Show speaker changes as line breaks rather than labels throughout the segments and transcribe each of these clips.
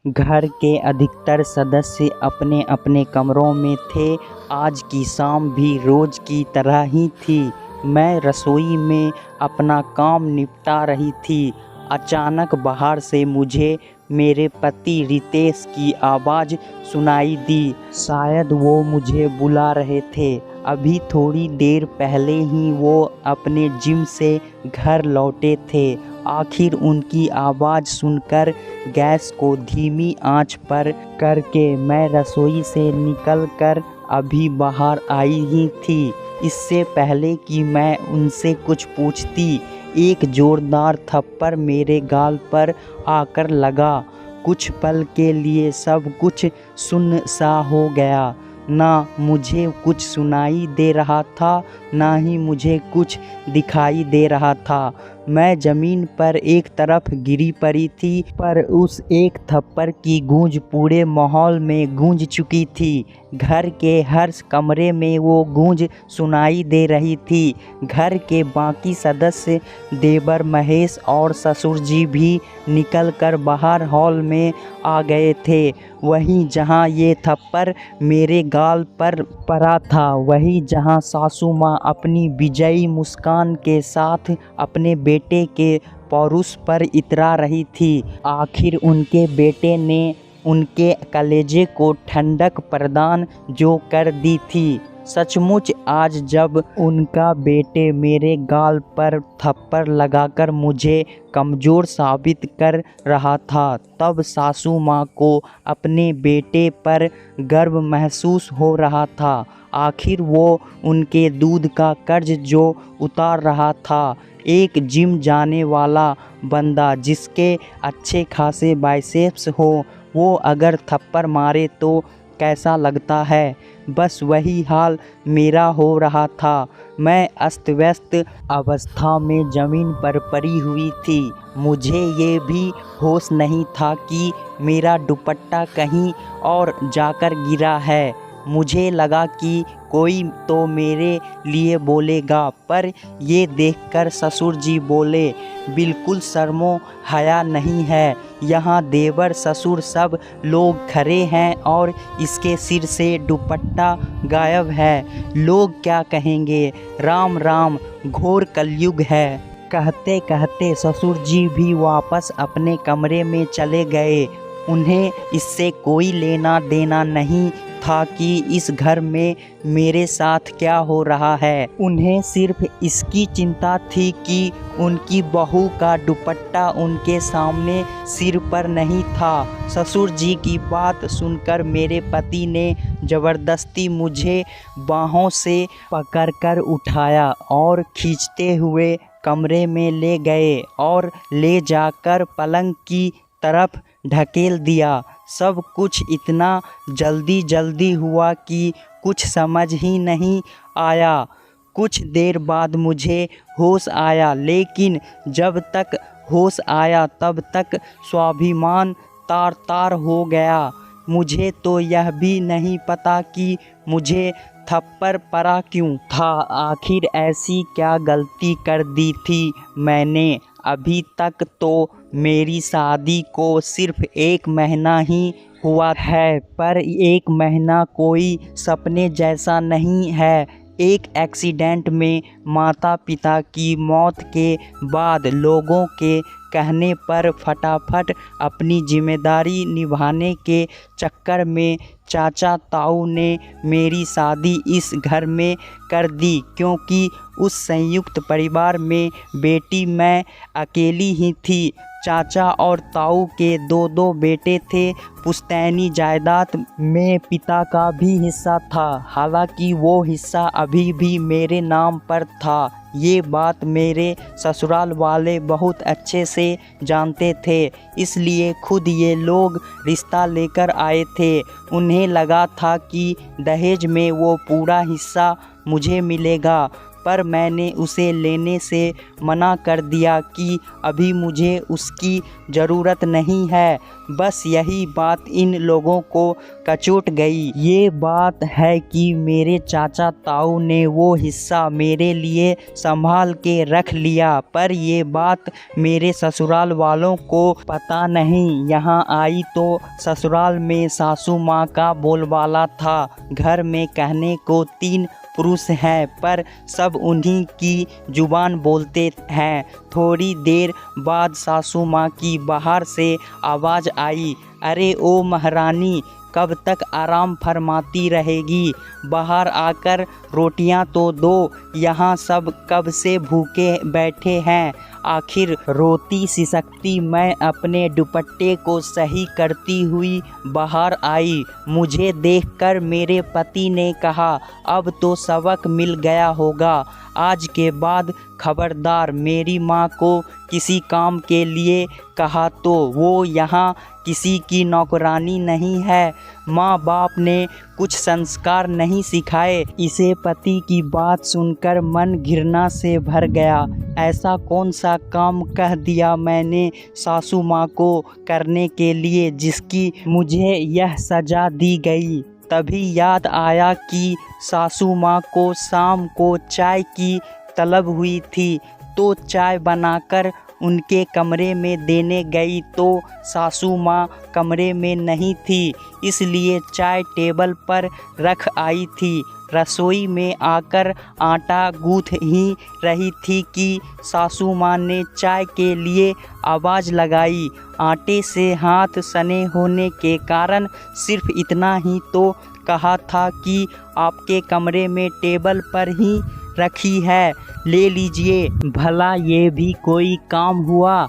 घर के अधिकतर सदस्य अपने अपने कमरों में थे। आज की शाम भी रोज़ की तरह ही थी। मैं रसोई में अपना काम निपटा रही थी। अचानक बाहर से मुझे मेरे पति रितेश की आवाज़ सुनाई दी। शायद वो मुझे बुला रहे थे। अभी थोड़ी देर पहले ही वो अपने जिम से घर लौटे थे। आखिर उनकी आवाज़ सुनकर गैस को धीमी आंच पर करके मैं रसोई से निकलकर अभी बाहर आई ही थी। इससे पहले कि मैं उनसे कुछ पूछती, एक ज़ोरदार थप्पड़ मेरे गाल पर आकर लगा। कुछ पल के लिए सब कुछ सुन्न सा हो गया। ना मुझे कुछ सुनाई दे रहा था, ना ही मुझे कुछ दिखाई दे रहा था। मैं ज़मीन पर एक तरफ गिरी पड़ी थी, पर उस एक थप्पड़ की गूंज पूरे माहौल में गूंज चुकी थी। घर के हर कमरे में वो गूंज सुनाई दे रही थी। घर के बाकी सदस्य देवर महेश और ससुर जी भी निकलकर बाहर हॉल में आ गए थे। वहीं जहां ये थप्पड़ मेरे गाल पर पड़ा था, वहीं जहां सासू माँ अपनी विजयी मुस्कान के साथ अपने बेटे के पौरुष पर इतरा रही थी। आखिर उनके बेटे ने उनके कलेजे को ठंडक प्रदान जो कर दी थी। सचमुच आज जब उनका बेटे मेरे गाल पर थप्पड़ लगाकर मुझे कमज़ोर साबित कर रहा था, तब सासू माँ को अपने बेटे पर गर्व महसूस हो रहा था। आखिर वो उनके दूध का कर्ज जो उतार रहा था। एक जिम जाने वाला बंदा जिसके अच्छे खासे बाइसेप्स हो, वो अगर थप्पड़ मारे तो कैसा लगता है, बस वही हाल मेरा हो रहा था। मैं अस्त व्यस्त अवस्था में ज़मीन पर पड़ी हुई थी। मुझे ये भी होश नहीं था कि मेरा दुपट्टा कहीं और जाकर गिरा है। मुझे लगा कि कोई तो मेरे लिए बोलेगा, पर ये देखकर ससुर जी बोले, बिल्कुल शर्मो हया नहीं है। यहाँ देवर ससुर सब लोग खड़े हैं और इसके सिर से दुपट्टा गायब है। लोग क्या कहेंगे? राम राम, घोर कलयुग है। कहते कहते ससुर जी भी वापस अपने कमरे में चले गए। उन्हें इससे कोई लेना देना नहीं था कि इस घर में मेरे साथ क्या हो रहा है। उन्हें सिर्फ इसकी चिंता थी कि उनकी बहू का दुपट्टा उनके सामने सिर पर नहीं था। ससुर जी की बात सुनकर मेरे पति ने ज़बरदस्ती मुझे बाहों से पकड़कर उठाया और खींचते हुए कमरे में ले गए और ले जाकर पलंग की तरफ ढकेल दिया। सब कुछ इतना जल्दी जल्दी हुआ कि कुछ समझ ही नहीं आया। कुछ देर बाद मुझे होश आया, लेकिन जब तक होश आया तब तक स्वाभिमान तार तार हो गया। मुझे तो यह भी नहीं पता कि मुझे थप्पड़ पड़ा क्यों था। आखिर ऐसी क्या गलती कर दी थी मैंने? अभी तक तो मेरी शादी को सिर्फ 1 महीना ही हुआ है, पर 1 महीना कोई सपने जैसा नहीं है। एक एक्सीडेंट में माता पिता की मौत के बाद लोगों के कहने पर फटाफट अपनी जिम्मेदारी निभाने के चक्कर में चाचा ताऊ ने मेरी शादी इस घर में कर दी, क्योंकि उस संयुक्त परिवार में बेटी मैं अकेली ही थी। चाचा और ताऊ के 2-2 बेटे थे। पुश्तैनी जायदाद में पिता का भी हिस्सा था, हालांकि वो हिस्सा अभी भी मेरे नाम पर था। ये बात मेरे ससुराल वाले बहुत अच्छे से जानते थे, इसलिए खुद ये लोग रिश्ता लेकर आए थे। उन्हें लगा था कि दहेज में वो पूरा हिस्सा मुझे मिलेगा। पर मैंने उसे लेने से मना कर दिया कि अभी मुझे उसकी ज़रूरत नहीं है। बस यही बात इन लोगों को कचोट गई। ये बात है कि मेरे चाचा ताऊ ने वो हिस्सा मेरे लिए संभाल के रख लिया, पर ये बात मेरे ससुराल वालों को पता नहीं। यहाँ आई तो ससुराल में सासू माँ का बोलबाला था। घर में कहने को 3 पुरुष हैं, पर सब उन्हीं की जुबान बोलते हैं। थोड़ी देर बाद सासू माँ की बाहर से आवाज़ आई, अरे ओ महारानी, कब तक आराम फरमाती रहेगी? बाहर आकर रोटियां तो दो, यहाँ सब कब से भूखे बैठे हैं। आखिर रोती सिसकती मैं अपने दुपट्टे को सही करती हुई बाहर आई। मुझे देखकर मेरे पति ने कहा, अब तो सबक मिल गया होगा। आज के बाद खबरदार मेरी माँ को किसी काम के लिए कहा तो वो यहाँ किसी की नौकरानी नहीं है। माँ बाप ने कुछ संस्कार नहीं सिखाए। इसे पति की बात सुनकर मन घृणा से भर गया। ऐसा कौन सा काम कह दिया मैंने सासू माँ को करने के लिए जिसकी मुझे यह सज़ा दी गई? तभी याद आया कि सासू माँ को शाम को चाय की तलब हुई थी, तो चाय बनाकर उनके कमरे में देने गई तो सासू माँ कमरे में नहीं थी, इसलिए चाय टेबल पर रख आई थी। रसोई में आकर आटा गूँथ ही रही थी कि सासू माँ ने चाय के लिए आवाज़ लगाई। आटे से हाथ सने होने के कारण सिर्फ इतना ही तो कहा था कि आपके कमरे में टेबल पर ही रखी है, ले लीजिए। भला ये भी कोई काम हुआ?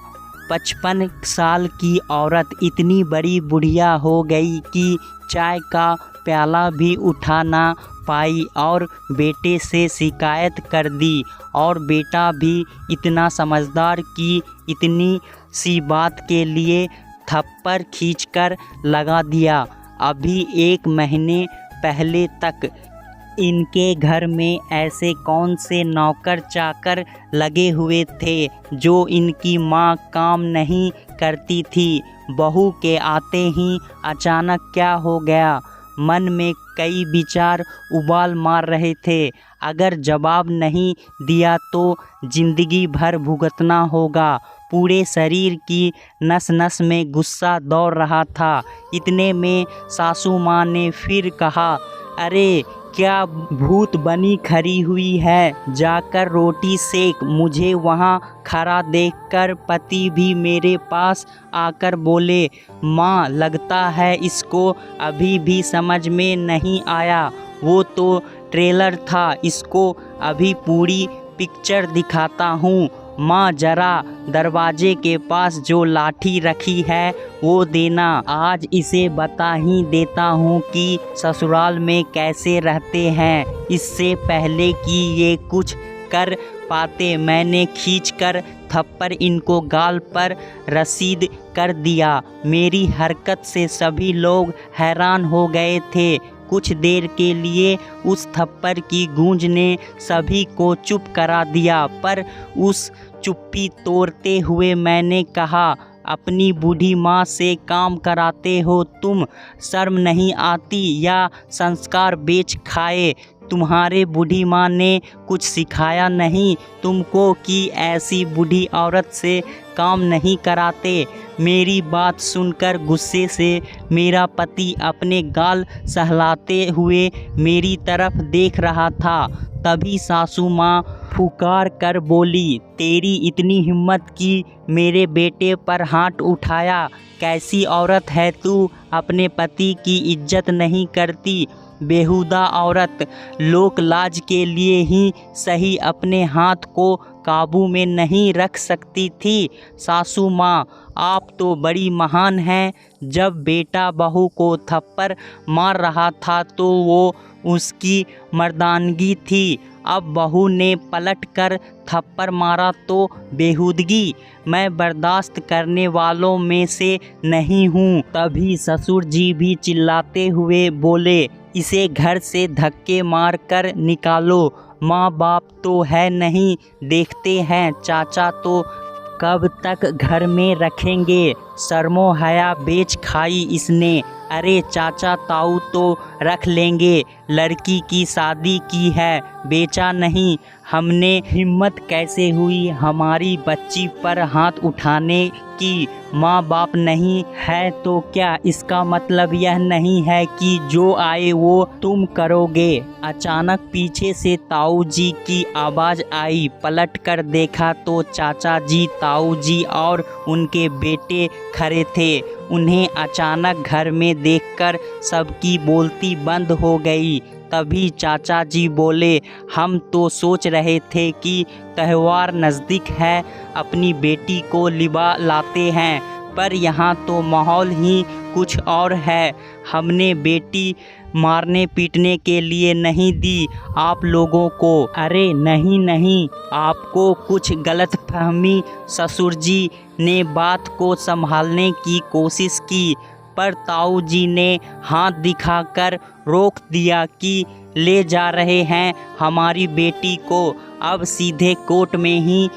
55 साल की औरत इतनी बड़ी बुढ़िया हो गई कि चाय का प्याला भी उठा ना पाई और बेटे से शिकायत कर दी, और बेटा भी इतना समझदार कि इतनी सी बात के लिए थप्पड़ खींचकर लगा दिया। अभी 1 महीने पहले तक इनके घर में ऐसे कौन से नौकर चाकर लगे हुए थे जो इनकी माँ काम नहीं करती थी। बहू के आते ही अचानक क्या हो गया? मन में कई विचार उबाल मार रहे थे। अगर जवाब नहीं दिया तो जिंदगी भर भुगतना होगा। पूरे शरीर की नस नस में गुस्सा दौड़ रहा था। इतने में सासू माँ ने फिर कहा, अरे क्या भूत बनी खड़ी हुई है, जाकर रोटी सेक। मुझे वहाँ खड़ा देखकर पति भी मेरे पास आकर बोले, माँ लगता है इसको अभी भी समझ में नहीं आया, वो तो ट्रेलर था, इसको अभी पूरी पिक्चर दिखाता हूँ। माँ जरा दरवाजे के पास जो लाठी रखी है वो देना, आज इसे बता ही देता हूँ कि ससुराल में कैसे रहते हैं। इससे पहले कि ये कुछ कर पाते मैंने खींचकर थप्पड़ इनको गाल पर रसीद कर दिया। मेरी हरकत से सभी लोग हैरान हो गए थे। कुछ देर के लिए उस थप्पड़ की गूंज ने सभी को चुप करा दिया, पर उस चुप्पी तोड़ते हुए मैंने कहा, अपनी बूढ़ी माँ से काम कराते हो तुम, शर्म नहीं आती या संस्कार बेच खाए? तुम्हारे बूढ़ी माँ ने कुछ सिखाया नहीं तुमको कि ऐसी बूढ़ी औरत से काम नहीं कराते? मेरी बात सुनकर गुस्से से मेरा पति अपने गाल सहलाते हुए मेरी तरफ देख रहा था। तभी सासू माँ पुकार कर बोली, तेरी इतनी हिम्मत कि मेरे बेटे पर हाथ उठाया? कैसी औरत है तू, अपने पति की इज्जत नहीं करती? बेहुदा औरत, लोक लाज के लिए ही सही अपने हाथ को काबू में नहीं रख सकती थी? सासू माँ आप तो बड़ी महान हैं। जब बेटा बहू को थप्पड़ मार रहा था तो वो उसकी मर्दानगी थी। अब बहू ने पलटकर थप्पड़ मारा तो बेहूदगी। मैं बर्दाश्त करने वालों में से नहीं हूँ। तभी ससुर जी भी चिल्लाते हुए बोले, इसे घर से धक्के मार कर निकालो। माँ बाप तो है नहीं, देखते हैं चाचा तो कब तक घर में रखेंगे। शर्मो हया बेच खाई इसने। अरे चाचा ताऊ तो रख लेंगे, लड़की की शादी की है, बेचा नहीं। हमने हिम्मत कैसे हुई हमारी बच्ची पर हाथ उठाने की। माँ बाप नहीं है तो क्या इसका मतलब यह नहीं है कि जो आए वो तुम करोगे। अचानक पीछे से ताऊ जी की आवाज़ आई। पलट कर देखा तो चाचा जी, ताऊ जी और उनके बेटे खड़े थे। उन्हें अचानक घर में देखकर सबकी बोलती बंद हो गई। तभी चाचा जी बोले, हम तो सोच रहे थे कि त्यौहार नज़दीक है, अपनी बेटी को लिवा लाते हैं, पर यहाँ तो माहौल ही कुछ और है। हमने बेटी मारने पीटने के लिए नहीं दी आप लोगों को। अरे नहीं नहीं, आपको कुछ गलतफहमी। ससुर जी ने बात को संभालने की कोशिश की, पर ताऊ जी ने हाथ दिखाकर रोक दिया कि ले जा रहे हैं हमारी बेटी को, अब सीधे कोर्ट में ही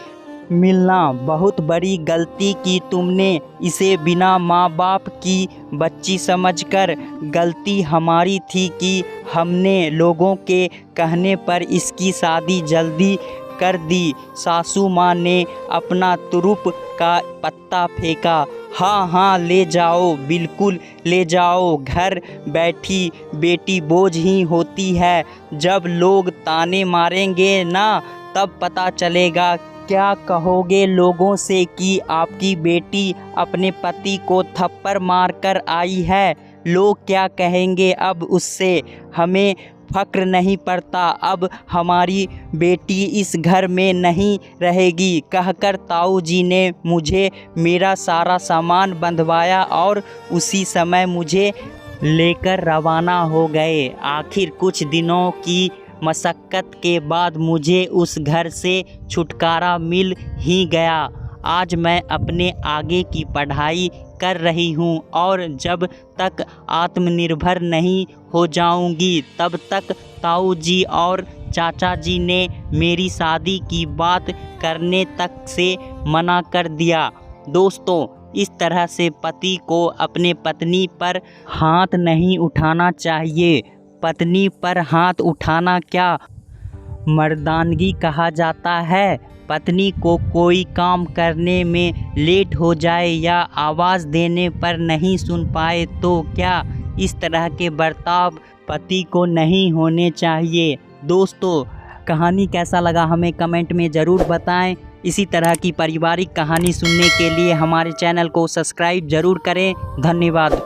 मिलना। बहुत बड़ी गलती की तुमने इसे बिना माँ बाप की बच्ची समझकर। गलती हमारी थी कि हमने लोगों के कहने पर इसकी शादी जल्दी कर दी। सासू माँ ने अपना तुरुप का पत्ता फेंका। हाँ हाँ, ले जाओ, बिल्कुल ले जाओ। घर बैठी बेटी बोझ ही होती है। जब लोग ताने मारेंगे ना, तब पता चलेगा। क्या कहोगे लोगों से कि आपकी बेटी अपने पति को थप्पड़ मार कर आई है? लोग क्या कहेंगे अब उससे? हमें फ़क्र नहीं पड़ता, अब हमारी बेटी इस घर में नहीं रहेगी, कहकर ताऊ जी ने मुझे मेरा सारा सामान बंधवाया और उसी समय मुझे लेकर रवाना हो गए। आखिर कुछ दिनों की मशक्क़त के बाद मुझे उस घर से छुटकारा मिल ही गया। आज मैं अपने आगे की पढ़ाई कर रही हूँ और जब तक आत्मनिर्भर नहीं हो जाऊँगी तब तक ताऊ जी और चाचा जी ने मेरी शादी की बात करने तक से मना कर दिया। दोस्तों, इस तरह से पति को अपने पत्नी पर हाथ नहीं उठाना चाहिए। पत्नी पर हाथ उठाना क्या मर्दानगी कहा जाता है? पत्नी को कोई काम करने में लेट हो जाए या आवाज़ देने पर नहीं सुन पाए तो क्या इस तरह के बर्ताव पति को नहीं होने चाहिए। दोस्तों, कहानी कैसा लगा हमें कमेंट में ज़रूर बताएं। इसी तरह की पारिवारिक कहानी सुनने के लिए हमारे चैनल को सब्सक्राइब ज़रूर करें। धन्यवाद।